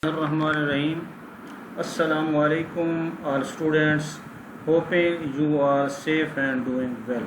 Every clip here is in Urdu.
Bismillahirrahmanirrahim. Assalamu alaikum all students. Hoping you are safe and doing well.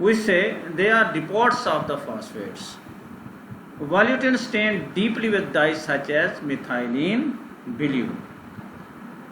We say they are depots of the phosphates. Volutes stain deeply with dyes such as methylene blue.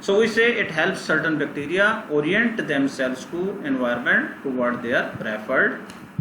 So we say it helps certain bacteria orient themselves to environment toward their preferred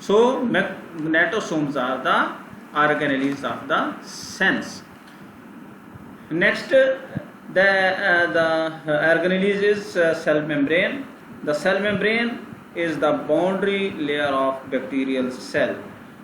So magnetosomes are the organelles of the sense. Next, the organelles is cell membrane. The cell membrane is the boundary layer of bacterial cell.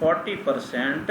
40%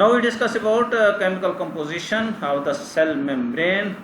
Now we discuss about chemical composition of the cell membrane।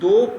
2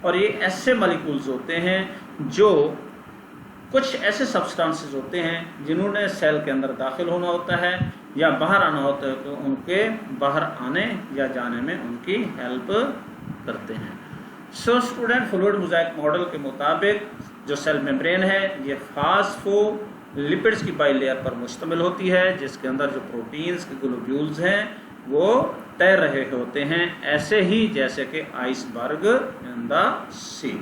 اور یہ ایسے مالیکولز ہوتے ہیں جو کچھ ایسے سبسٹانسز ہوتے ہیں جنہوں نے سیل کے اندر داخل ہونا ہوتا ہے یا باہر آنا ہوتا ہے، تو ان کے باہر آنے یا جانے میں ان کی ہیلپ کرتے ہیں۔ So student, fluid mosaic model کے مطابق جو سیل میمبرین ہے یہ فاسفو لپڈز کی بائی لیئر پر مشتمل ہوتی ہے، جس کے اندر جو پروٹینز کے گلوبیولز ہیں وہ تیر رہے ہوتے ہیں، ایسے ہی جیسے کہ آئس برگ ان دا سی۔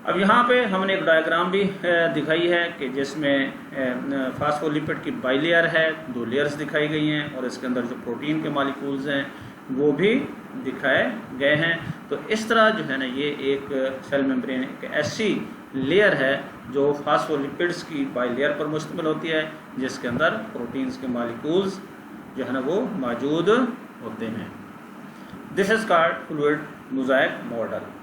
اب یہاں پہ ہم نے ایک ڈائیگرام بھی دکھائی ہے کہ جس میں فاسفولپڈ کی بائی لیئر ہے، 2 لیئرز دکھائی گئی ہیں، اور اس کے اندر جو پروٹین کے مالیکولز ہیں وہ بھی دکھائے گئے ہیں۔ تو اس طرح جو ہے نا یہ ایک سیل میمبرین ایک ایسی لیئر ہے جو فاسفولپڈز کی بائی لیئر پر مشتمل ہوتی ہے، جس کے اندر پروٹینز کے مالیکولز جو ہے نا وہ موجود ہوتے ہیں۔ This is called fluid mosaic model.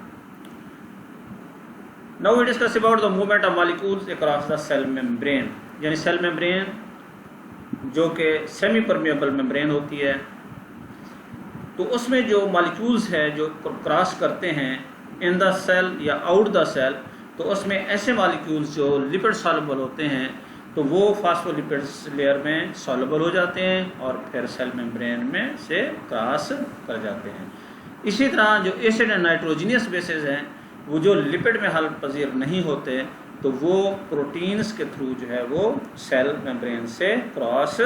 Now we discuss about the movement of molecules across the cell membrane، یعنی سیل میمبرین جو کہ سیمی پرمیبل میمبرین ہوتی ہے، تو اس میں جو مالیکولز ہے جو کراس کرتے ہیں ان دا سیل یا آؤٹ دا سیل، تو اس میں ایسے مالیکولز جو لپڈ سالوبل ہوتے ہیں تو وہ فاسفولپڈز لیئر میں سالوبل ہو جاتے ہیں اور پھر سیل میمبرین میں سے کراس کر جاتے ہیں۔ اسی طرح جو ایسڈ اینڈ نائٹروجینس بیسز ہیں وہ جو لپڈ میں حل پذیر نہیں ہوتے تو وہ پروٹینز کے تھرو جو ہے وہ سیل میمبرین سے کراس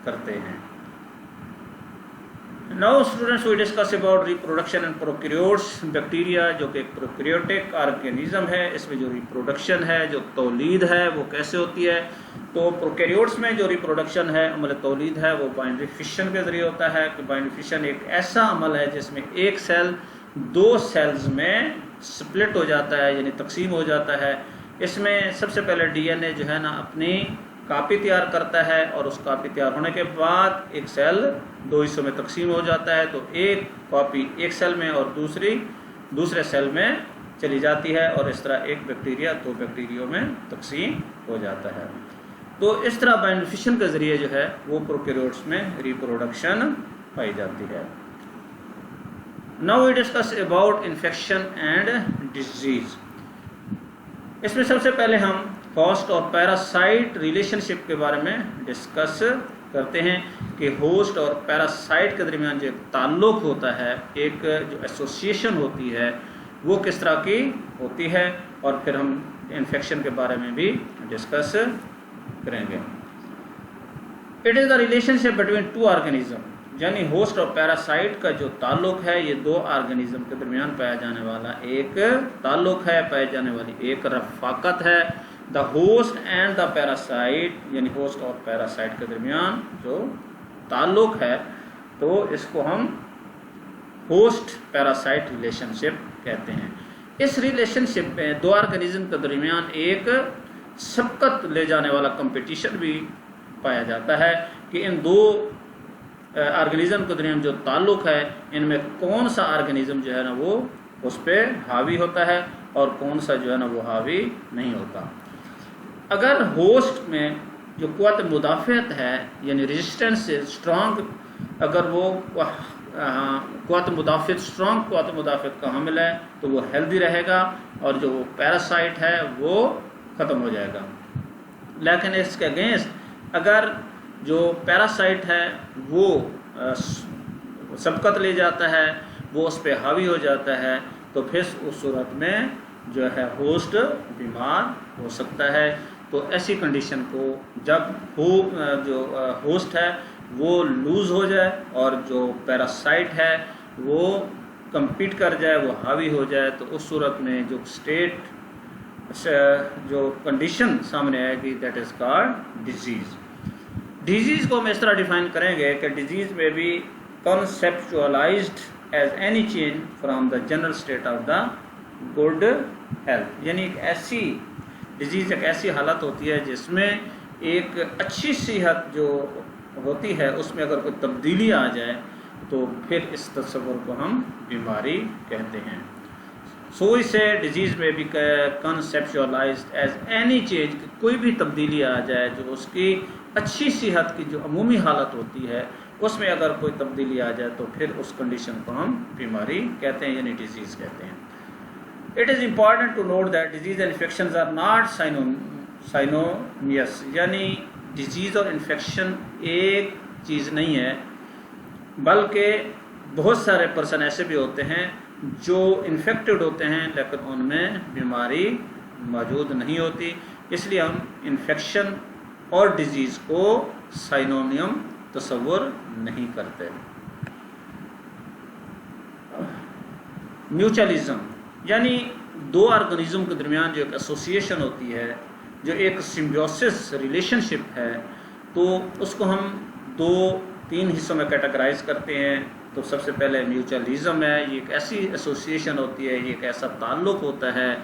کرتے ہیں۔ Now students we discuss about reproduction and prokaryotes۔ Bacteria جو کہ ایک پروکیریوٹک آرگینزم ہے، اس میں جو ریپروڈکشن ہے، جو تولید ہے وہ کیسے ہوتی ہے؟ تو پروکیریوٹس میں جو ریپروڈکشن ہے، عمل تولید ہے، وہ بائنڈری فشن کے ذریعے ہوتا ہے کہ بائنڈری فشن ایک ایسا عمل ہے جس میں ایک سیل 2 سیلز میں سپلٹ ہو جاتا ہے، یعنی تقسیم ہو جاتا ہے۔ اس میں سب سے پہلے ڈی این اے جو ہے نا اپنی کاپی تیار کرتا ہے، اور اس کاپی تیار ہونے کے بعد ایک سیل 2 حصوں میں تقسیم ہو جاتا ہے، تو ایک کاپی ایک سیل میں اور دوسرے سیل میں چلی جاتی ہے، اور اس طرح ایک بیکٹیریا 2 بیکٹیریوں میں تقسیم ہو جاتا ہے۔ تو اس طرح بائنڈری فشن کے ذریعے جو ہے وہ پروکیریوٹس میں ریپروڈکشن پائی جاتی ہے۔ Now we discuss about infection and disease۔ اس میں سب سے پہلے ہم ہوسٹ اور پیراسائٹ ریلیشن شپ کے بارے میں ڈسکس کرتے ہیں کہ ہوسٹ اور پیراسائٹ کے درمیان جو ایک تعلق ہوتا ہے، ایک جو ایسوسیشن ہوتی ہے وہ کس طرح کی ہوتی ہے، اور پھر ہم انفیکشن کے بارے میں بھی ڈسکس کریں گے۔ It is the relation ship between 2 organism, یعنی ہوسٹ اور پیراسائٹ کا جو تعلق ہے یہ 2 آرگینزم کے درمیان پایا جانے والا ایک تعلق ہے، پائی جانے والی ایک رفاقت ہے۔ The host and the parasite, یعنی ہوسٹ اور پیراسائٹ کے درمیان جو تعلق ہے تو اس کو ہم ہوسٹ پیراسائٹ ریلیشن شپ کہتے ہیں۔ اس ریلیشن شپ میں 2 آرگینزم کے درمیان ایک سبقت لے جانے والا کمپٹیشن بھی پایا جاتا ہے کہ ان 2 آرگینزم کے درمیان جو تعلق ہے ان میں کون سا آرگینزم جو ہے نا وہ اس پہ حاوی ہوتا ہے اور کون سا جو ہے نا وہ حاوی نہیں ہوتا۔ اگر ہوسٹ میں جو قوت مدافعت ہے یعنی ریزسٹنس سے اسٹرانگ، اگر وہ قوت مدافعت اسٹرانگ قوت مدافعت کا حامل ہے تو وہ ہیلدی رہے گا، اور جو پیراسائٹ ہے وہ ختم ہو جائے گا۔ لیکن اس کے اگینسٹ اگر جو پیراسائٹ ہے وہ سبقت لے جاتا ہے، وہ اس پہ حاوی ہو جاتا ہے، تو پھر اس صورت میں جو ہے ہوسٹ بیمار ہو سکتا ہے۔ تو ایسی کنڈیشن کو جب جو ہوسٹ ہے وہ لوز ہو جائے اور جو پیراسائٹ ہے وہ کمپیٹ کر جائے، وہ حاوی ہو جائے، تو اس صورت میں جو جو کنڈیشن سامنے آئے گی that is called disease. Disease کو ہم اس طرح ڈیفائن کریں گے کہ ڈیزیز میں بھی conceptualized as any change from the general state of the good health، یعنی ایک ایسی ڈیزیز ایک ایسی حالت ہوتی ہے جس میں ایک اچھی صحت جو ہوتی ہے اس میں اگر کوئی تبدیلی آ جائے تو پھر اس تصور کو ہم بیماری کہتے ہیں۔ سو اسے ڈیزیز میں بھی conceptualized as any change، کوئی بھی تبدیلی آ جائے جو اس کی اچھی صحت کی جو عمومی حالت ہوتی ہے اس میں اگر کوئی تبدیلی آ جائے تو پھر اس کنڈیشن کو ہم بیماری کہتے ہیں یعنی ڈیزیز کہتے ہیں. It is important to note that disease and infections are not synonymous, یعنی ڈیزیز اور انفیکشن ایک چیز نہیں ہے، بلکہ بہت سارے پرسن ایسے بھی ہوتے ہیں جو انفیکٹڈ ہوتے ہیں لیکن ان میں بیماری موجود نہیں ہوتی. اس لیے ہم انفیکشن اور ڈیزیز کو سائنونیم تصور نہیں کرتے. میوچلزم یعنی دو آرگنزم کے درمیان جو ایک ایسوسیشن ہوتی ہے، جو ایک سمبیوسس ریلیشن شپ ہے، تو اس کو ہم 2-3 حصوں میں کیٹیگرائز کرتے ہیں. تو سب سے پہلے میوچلزم ہے، یہ ایک ایسی ایسوسیشن ہوتی ہے، یہ ایک ایسا تعلق ہوتا ہے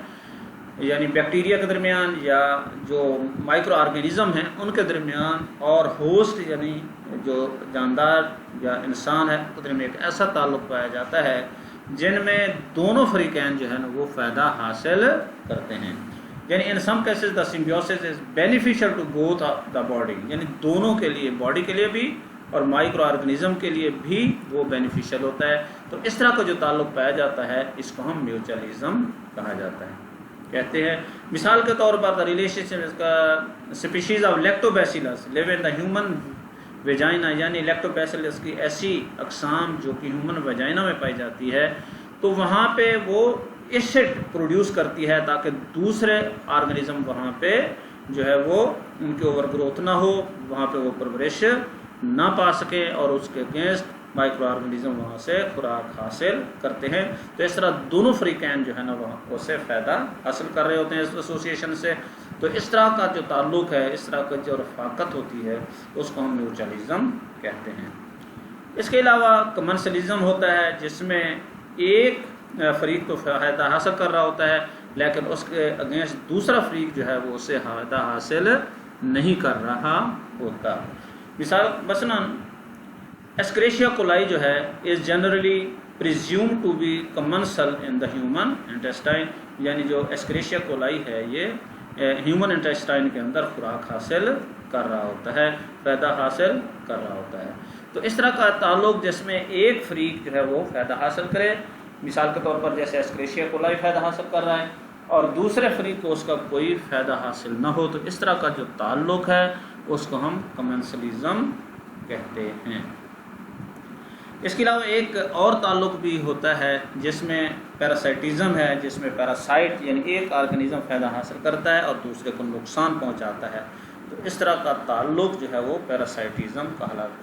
یعنی بیکٹیریا کے درمیان یا جو مائکرو آرگنزم ہیں ان کے درمیان اور ہوسٹ یعنی جو جاندار یا انسان ہے ان کے درمیان ایک ایسا تعلق پایا جاتا ہے جن میں دونوں فریقین جو ہے نا وہ فائدہ حاصل کرتے ہیں. یعنی in some cases the symbiosis is beneficial to both the body, یعنی دونوں کے لیے، باڈی کے لیے بھی اور مائکرو آرگنزم کے لیے بھی وہ بینیفیشل ہوتا ہے. تو اس طرح کا جو تعلق پایا جاتا ہے اس کو ہم میوچلزم کہا جاتا ہے. کہتے ہیں مثال کے طور پر دا ریلیشن شپ کا species of lactobacillus live in the human vagina, یعنی لیکٹوبیسیلس کی ایسی اقسام جو کہ ہیومن ویجائنا میں پائی جاتی ہے، تو وہاں پہ وہ ایسڈ پروڈیوس کرتی ہے تاکہ دوسرے آرگنزم وہاں پہ جو ہے وہ ان کی اوور گروتھ نہ ہو، وہاں پہ وہ پرورش نہ پا سکے اور اس کے اگینسٹ مائکرو آرگنزم وہاں سے خوراک حاصل کرتے ہیں. تو اس طرح دونوں فریقین جو ہے نا وہاں اسے فائدہ حاصل کر رہے ہوتے ہیں اس ایسوسیشن سے. تو اس طرح کا جو تعلق ہے، اس طرح کا جو رفاقت ہوتی ہے اس کو ہم میوچلزم کہتے ہیں. اس کے علاوہ کمنسلزم ہوتا ہے جس میں ایک فریق تو فائدہ حاصل کر رہا ہوتا ہے لیکن اس کے اگینسٹ دوسرا فریق جو ہے وہ اسے فائدہ حاصل نہیں کر رہا ہوتا. مثال مثلاً ایسکریشیا کولائی جو ہے is generally presumed to be commensal in the human intestine, یعنی جو ایسکریشیا کولائی ہے یہ ہیومن انٹیسٹائن کے اندر خوراک حاصل کر رہا ہوتا ہے، فائدہ حاصل کر رہا ہوتا ہے. تو اس طرح کا تعلق جس میں ایک فریق جو ہے وہ فائدہ حاصل کرے، مثال کے طور پر جیسے ایسکریشیا کولائی فائدہ حاصل کر رہا ہے اور دوسرے فریق کو اس کا کوئی فائدہ حاصل نہ ہو، تو اس طرح کا جو تعلق ہے اس کو ہم کمنسلزم کہتے ہیں. اس کے علاوہ ایک اور تعلق بھی ہوتا ہے جس میں پیراسائٹزم ہے، جس میں پیراسائٹ یعنی ایک آرگنزم فائدہ حاصل کرتا ہے اور دوسرے کو نقصان پہنچاتا ہے. تو اس طرح کا تعلق جو ہے وہ پیراسائٹزم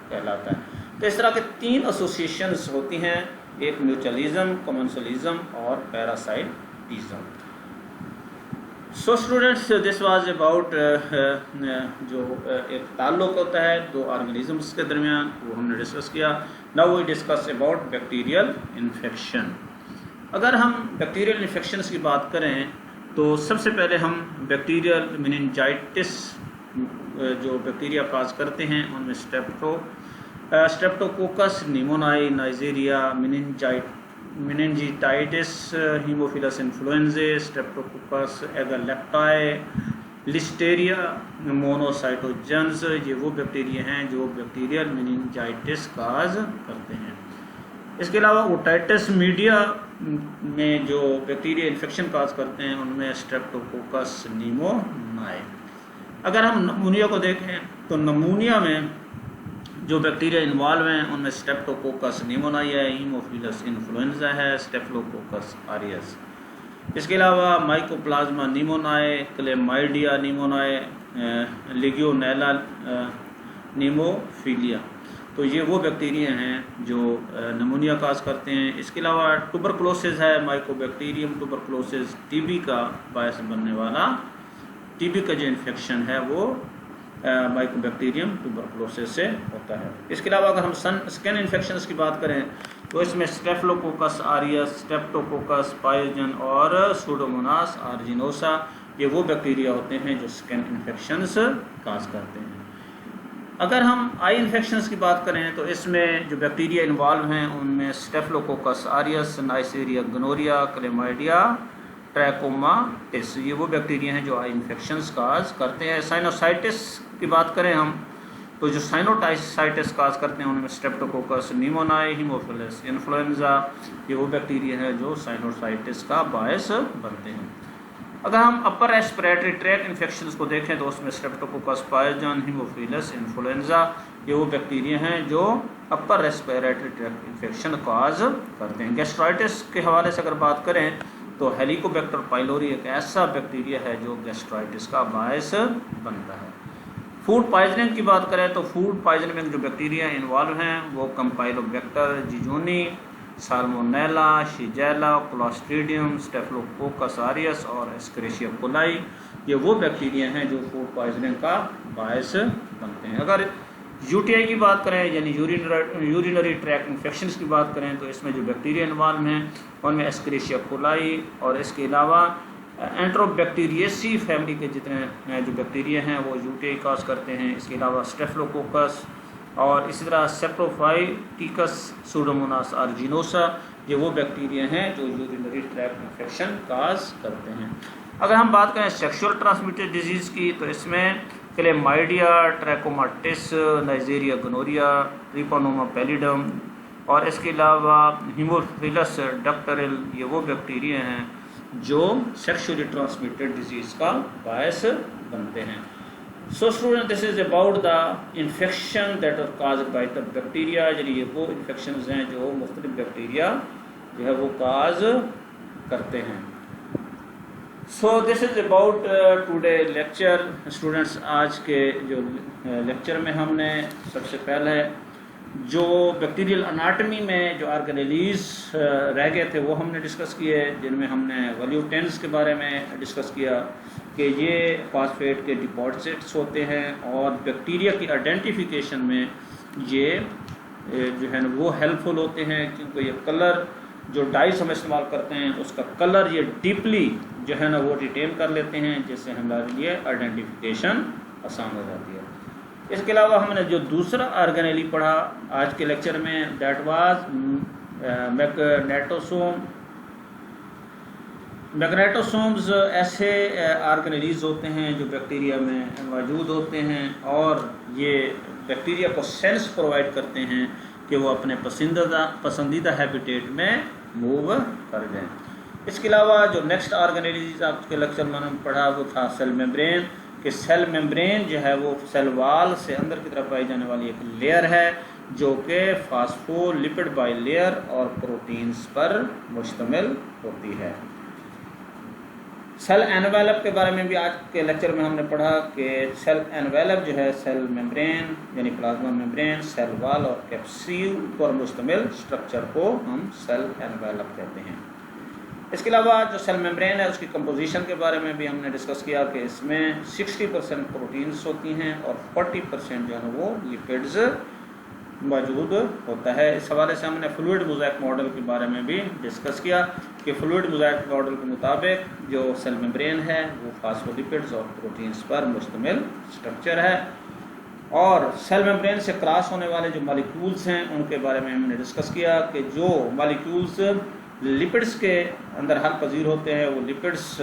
کہلاتا ہے. تو اس طرح کے 3 ایسوسیشنز ہوتی ہیں، ایک میوچلزم، کمنسلزم اور parasitism. So students this was about جو ایک تعلق ہوتا ہے 2 آرگنزمس کے درمیان، وہ ہم نے ڈسکس کیا. Now we discuss about bacterial infection. اگر ہم بیکٹیریل انفیکشنس کی بات کریں تو سب سے پہلے ہم بیکٹیریل میننجائٹس جو بیکٹیریا کاز کرتے ہیں ان میں اسٹریپٹوکوکس نیمونائی، نائزیریا، میننجیٹائٹس، ہیموفیلس انفلوئنزے، اسٹریپٹوکوکس ایگالیکٹائی، لسٹیریا مونوسائٹوجنز، یہ وہ بیکٹیریا ہیں جو بیکٹیریل میننجائٹس کاز کرتے ہیں. اس کے علاوہ اوٹائٹس میڈیا میں جو بیکٹیریا انفیکشن کاز کرتے ہیں ان میں اسٹریپٹوکوکس نیمونائی. اگر ہم نمونیا کو دیکھیں تو نمونیا میں جو بیکٹیریا انوالو ہیں ان میں اسٹریپٹوکوکس نیمونائی ہے، ہیموفیلس انفلوئنزا ہے، اسٹیفلوکوکس آریس. اس کے علاوہ مائکوپلازما نیمونائی، کلیمائڈیا نیمونائی، لیگیونیلا نیموفیلیا. تو یہ وہ بیکٹیریا ہیں جو نمونیا کاز کرتے ہیں. اس کے علاوہ ٹوبرکلوسس ہے، مائکو بیکٹیریم ٹوبرکلوسس، ٹی بی کا باعث بننے والا، ٹی بی کا جو انفیکشن ہے وہ مائکو بیکٹیریم ٹوبرکلوسس سے ہوتا ہے. اس کے علاوہ اگر ہم سکن انفیکشنز کی بات کریں تو اس میں اسٹیفلوکوکس آریس، اسٹریپٹوکوکس پائجن اور سوڈوموناس آرجینوسا، یہ وہ بیکٹیریا ہوتے ہیں جو سکن انفیکشنز کاز کرتے ہیں. اگر ہم آئی انفیکشنز کی بات کریں تو اس میں جو بیکٹیریا انوالو ہیں ان میں اسٹیفلوکوکس آریس، نائسیریا گنوریا، کلیمائڈیا ٹریکوماٹس، یہ وہ بیکٹیریا ہیں جو آئی انفیکشنز کاز کرتے ہیں. سائنوسائٹس کی بات کریں ہم تو جو سائنوسائٹس کاز کرتے ہیں ان میں اسٹریپٹوکوکس نیمونائی ہیموفیلس انفلوئنزا یہ وہ بیکٹیریا ہے جو سائنوسائٹس کا باعث بنتے ہیں. اگر ہم اپر ریسپریٹری ٹریک انفیکشنز کو دیکھیں تو اس میں اسٹریپٹوکوکس پائجن ہیموفیلس انفلوئنزا یہ وہ بیکٹیریا ہیں جو اپر ریسپریٹری ٹریک انفیکشن کاز کرتے ہیں. گیسٹرائٹس کے حوالے سے اگر بات کریں تو ہیلیکوبیکٹر پائلوری ایک ایسا بیکٹیریا ہے جو گیسٹرائٹس کا باعث بنتا ہے. فوڈ پائزننگ کی بات کریں تو فوڈ پائزننگ میں جو بیکٹیریا انوالو ہیں وہ کمپائلوبیکٹر جیجونی، سالمونیلا، شیجیلا، کلاسٹریڈیم، اسٹیفلوکوکس آریس اور ایسکریشیا کولائی یہ وہ بیکٹیریا ہیں جو فوڈ پائزننگ کا باعث بنتے ہیں. اگر یو ٹی آئی کی بات کریں یعنی یورینری ٹریک انفیکشنز کی بات کریں تو اس میں جو بیکٹیریا انوالو ہیں ان میں ایسکریشیا کولائی اور اس کے علاوہ انٹروبیکٹیریسی فیملی کے جتنے جو بیکٹیریا ہیں وہ یو ٹی آئی کاز کرتے ہیں. اس کے علاوہ اسٹیفلوکوکس اور اسی طرح سیپروفائٹیکس سوڈوموناس آرجینوسا یہ وہ بیکٹیریا ہیں جو یورینری ٹریک انفیکشن کاز کرتے ہیں. اگر ہم بات کریں سیکشول ٹرانسمیٹڈ ڈیزیز کی تو اس میں کلیمائڈیا، ٹریکوماٹس، نائزیریا گنوریا، ٹریپانوما پیلیڈم اور اس کے علاوہ ہیموفیلس ڈکٹرل یہ وہ بیکٹیریا ہیں جو سیکشولی ٹرانسمیٹڈ ڈیزیز کا باعث بنتے ہیں. So student, this is about the infection that are caused by the bacteria یعنی یہ وہ انفیکشنز ہیں جو مختلف بیکٹیریا جو ہے وہ کاز کرتے ہیں. So this is about today lecture. Students آج کے جو لیکچر میں ہم نے سب سے پہلے جو بیکٹیریل اناٹمی میں جو آرگنیلیز رہ گئے تھے وہ ہم نے ڈسکس کیے، جن میں ہم نے ولیوٹینز کے بارے میں ڈسکس کیا کہ یہ فاسفیٹ کے ڈپازٹس ہوتے ہیں اور بیکٹیریا کی آئیڈینٹیفیکیشن میں یہ جو ہے نا وہ ہیلپ فل ہوتے ہیں کیونکہ یہ کلر جو ڈائز ہم استعمال کرتے ہیں اس کا کلر یہ ڈیپلی جو ہے نا وہ ریٹین کر لیتے ہیں جس سے ہمارے لیے آئیڈینٹیفیکیشن آسان ہو جاتی ہے. اس کے علاوہ ہم نے جو دوسرا آرگنیلی پڑھا آج کے لیکچر میں دیٹ واز میگنیٹوسومز ایسے آرگنیلیز ہوتے ہیں جو بیکٹیریا میں موجود ہوتے ہیں اور یہ بیکٹیریا کو سینس پرووائڈ کرتے ہیں کہ وہ اپنے پسندیدہ ہیبیٹیٹ میں موو کر جائیں. اس کے علاوہ جو نیکسٹ آرگنیلیز آپ کے لیکچر میں ہم پڑھا وہ تھا سیل میمبرین کہ سیل میمبرین جو ہے وہ سیل وال سے اندر کی طرف پائی جانے والی ایک لیئر ہے جو کہ فاسفو لپڈ بائی لیئر اور پروٹینز پر مشتمل ہوتی ہے. سیل انویلپ کے بارے میں بھی آج کے لیکچر میں ہم نے پڑھا کہ سیل انویلپ جو ہے سیل میمبرین یعنی پلازما میمبرین سیل وال اور کیپسول پر مشتمل اسٹرکچر کو ہم سیل انویلپ کہتے ہیں. اس کے علاوہ جو سیل میمبرین ہے اس کی کمپوزیشن کے بارے میں بھی ہم نے ڈسکس کیا کہ اس میں 60% پروٹینز ہوتی ہیں اور 40% جو ہے وہ لپڈز موجود ہوتا ہے. اس حوالے سے ہم نے فلوئڈ موزائک ماڈل کے بارے میں بھی ڈسکس کیا کہ فلوئڈ موزائک ماڈل کے مطابق جو سیل میمبرین ہے وہ فاسفولپڈز اور پروٹینز پر مشتمل اسٹرکچر ہے اور سیل میمبرین سے کراس ہونے والے جو مالیکولز ہیں ان کے بارے میں ہم نے ڈسکس کیا کہ جو مالیکولز لپڈز کے اندر حل پذیر ہوتے ہیں وہ لپڈز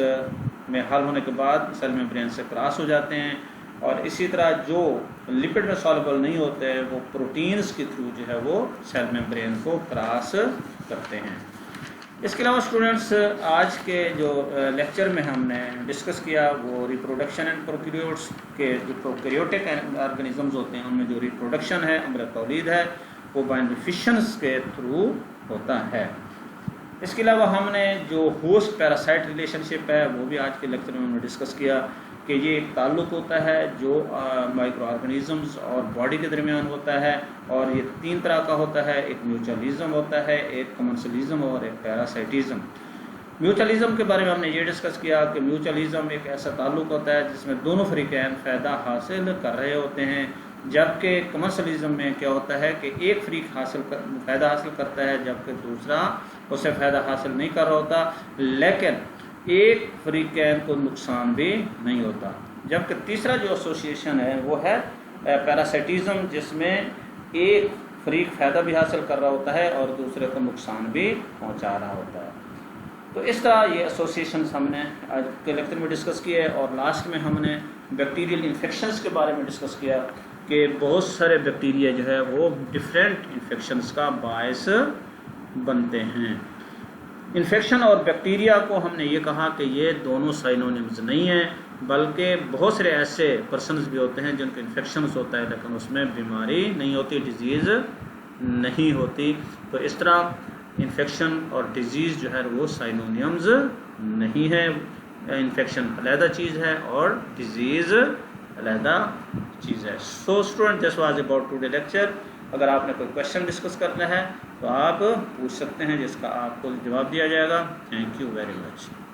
میں حل ہونے کے بعد سیل میمبرین سے کراس ہو جاتے ہیں اور اسی طرح جو لپڈ میں سالبل نہیں ہوتے ہیں وہ پروٹینز کے تھرو جو ہے وہ سیل میمبرین کو کراس کرتے ہیں. اس کے علاوہ اسٹوڈنٹس آج کے جو لیکچر میں ہم نے ڈسکس کیا وہ ریپروڈکشن اینڈ پروکیریوٹس کے جو پروکیریوٹک آرگنیزمز ہوتے ہیں ان میں جو ریپروڈکشن ہے امر تولید ہے وہ بائنری فشنز کے تھرو ہوتا ہے. اس کے علاوہ ہم نے جو ہوسٹ پیراسائٹ ریلیشن شپ ہے وہ بھی آج کے لیکچر میں ہم نے ڈسکس کیا کہ یہ ایک تعلق ہوتا ہے جو مائکرو آرگنیزمز اور باڈی کے درمیان ہوتا ہے اور یہ 3 طرح کا ہوتا ہے. ایک میوچلزم ہوتا ہے، ایک کمنسلزم اور ایک پیراسائٹزم. میوچلزم کے بارے میں ہم نے یہ ڈسکس کیا کہ میوچلزم ایک ایسا تعلق ہوتا ہے جس میں دونوں فریقین فائدہ حاصل کر رہے ہوتے ہیں جبکہ کمرشلزم میں کیا ہوتا ہے کہ ایک فریق فائدہ حاصل کرتا ہے جبکہ دوسرا اسے فائدہ حاصل نہیں کر رہا ہوتا لیکن ایک فریقین کو نقصان بھی نہیں ہوتا. جبکہ تیسرا جو ایسوسیشن ہے وہ ہے پیراسائٹزم جس میں ایک فریق فائدہ بھی حاصل کر رہا ہوتا ہے اور دوسرے کو نقصان بھی پہنچا رہا ہوتا ہے. تو اس طرح یہ ایسوسیشنز ہم نے آج کے لیکچر میں ڈسکس کیے اور لاسٹ میں ہم نے بیکٹیریل انفیکشنز کے بارے میں ڈسکس کیا کہ بہت سارے بیکٹیریا جو ہے وہ ڈفرینٹ انفیکشنز کا باعث بنتے ہیں۔ انفیکشن اور بیکٹیریا کو ہم نے یہ کہا کہ یہ دونوں سائنونیمز نہیں ہیں، بلکہ بہت سارے ایسے پرسنز بھی ہوتے ہیں جن کو انفیکشنز ہوتا ہے لیکن اس میں بیماری نہیں ہوتی، ڈیزیز نہیں ہوتی۔ تو اس طرح انفیکشن اور ڈیزیز جو ہے وہ سائنونیمز نہیں ہے، انفیکشن علیحدہ چیز ہے اور ڈیزیز علیحدہ چیز ہے۔ So student, this was about today lecture. اگر آپ نے کوئی کویشچن ڈسکس کرنا ہے تو آپ پوچھ سکتے ہیں جس کا آپ کو جواب دیا جائے گا۔ Thank you very much.